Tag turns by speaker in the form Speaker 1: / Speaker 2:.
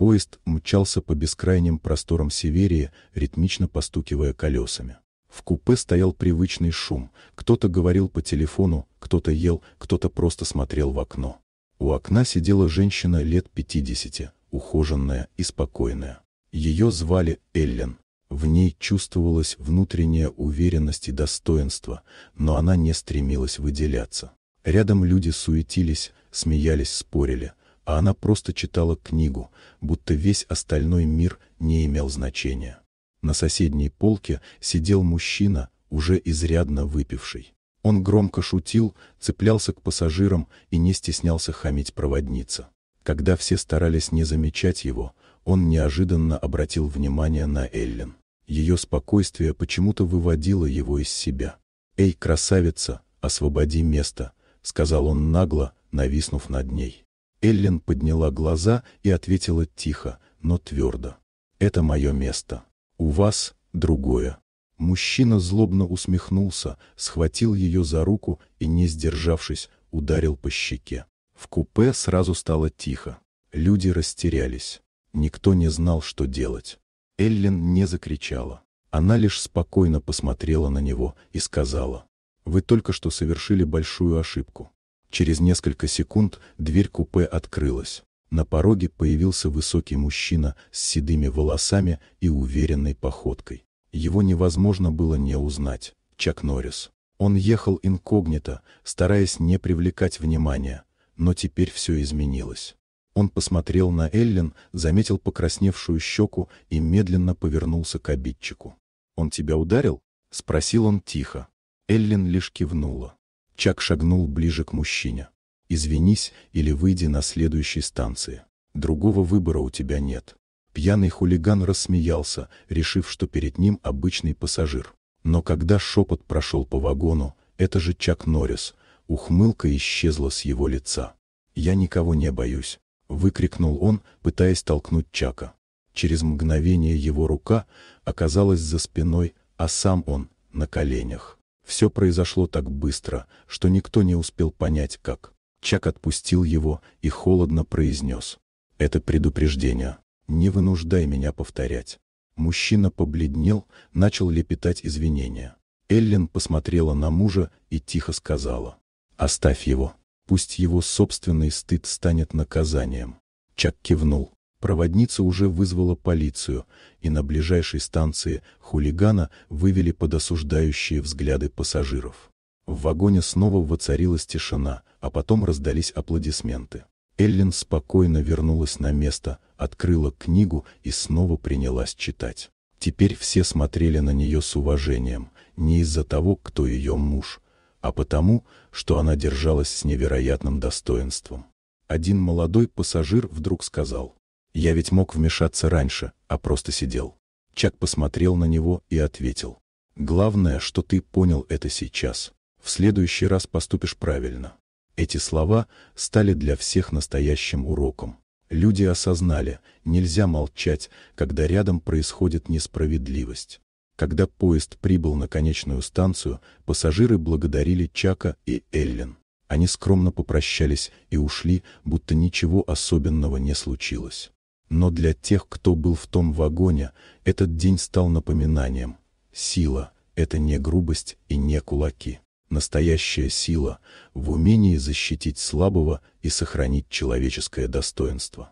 Speaker 1: Поезд мчался по бескрайним просторам Северии, ритмично постукивая колесами. В купе стоял привычный шум. Кто-то говорил по телефону, кто-то ел, кто-то просто смотрел в окно. У окна сидела женщина лет 50, ухоженная и спокойная. Ее звали Эллен. В ней чувствовалась внутренняя уверенность и достоинство, но она не стремилась выделяться. Рядом люди суетились, смеялись, спорили, а она просто читала книгу, будто весь остальной мир не имел значения. На соседней полке сидел мужчина, уже изрядно выпивший. Он громко шутил, цеплялся к пассажирам и не стеснялся хамить проводнице. Когда все старались не замечать его, он неожиданно обратил внимание на Эллен. Ее спокойствие почему-то выводило его из себя. «Эй, красавица, освободи место», — сказал он нагло, нависнув над ней. Эллен подняла глаза и ответила тихо, но твердо. «Это мое место. У вас другое». Мужчина злобно усмехнулся, схватил ее за руку и, не сдержавшись, ударил по щеке. В купе сразу стало тихо. Люди растерялись. Никто не знал, что делать. Эллен не закричала. Она лишь спокойно посмотрела на него и сказала: «Вы только что совершили большую ошибку». Через несколько секунд дверь купе открылась. На пороге появился высокий мужчина с седыми волосами и уверенной походкой. Его невозможно было не узнать. Чак Норрис. Он ехал инкогнито, стараясь не привлекать внимания, но теперь все изменилось. Он посмотрел на Эллен, заметил покрасневшую щеку и медленно повернулся к обидчику. «Он тебя ударил?» — спросил он тихо. Эллен лишь кивнула. Чак шагнул ближе к мужчине. «Извинись или выйди на следующей станции. Другого выбора у тебя нет». Пьяный хулиган рассмеялся, решив, что перед ним обычный пассажир. Но когда шепот прошел по вагону, это же Чак Норрис, ухмылка исчезла с его лица. «Я никого не боюсь», — выкрикнул он, пытаясь толкнуть Чака. Через мгновение его рука оказалась за спиной, а сам он — на коленях. Все произошло так быстро, что никто не успел понять, как. Чак отпустил его и холодно произнес: «Это предупреждение. Не вынуждай меня повторять». Мужчина побледнел, начал лепетать извинения. Эллен посмотрела на мужа и тихо сказала: «Оставь его. Пусть его собственный стыд станет наказанием». Чак кивнул. Проводница уже вызвала полицию, и на ближайшей станции хулигана вывели под осуждающие взгляды пассажиров. В вагоне снова воцарилась тишина, а потом раздались аплодисменты. Эллен спокойно вернулась на место, открыла книгу и снова принялась читать. Теперь все смотрели на нее с уважением, не из-за того, кто ее муж, а потому, что она держалась с невероятным достоинством. Один молодой пассажир вдруг сказал: «Я ведь мог вмешаться раньше, а просто сидел». Чак посмотрел на него и ответил: «Главное, что ты понял это сейчас. В следующий раз поступишь правильно». Эти слова стали для всех настоящим уроком. Люди осознали, нельзя молчать, когда рядом происходит несправедливость. Когда поезд прибыл на конечную станцию, пассажиры благодарили Чака и Эллен. Они скромно попрощались и ушли, будто ничего особенного не случилось. Но для тех, кто был в том вагоне, этот день стал напоминанием. Сила — это не грубость и не кулаки. Настоящая сила в умении защитить слабого и сохранить человеческое достоинство.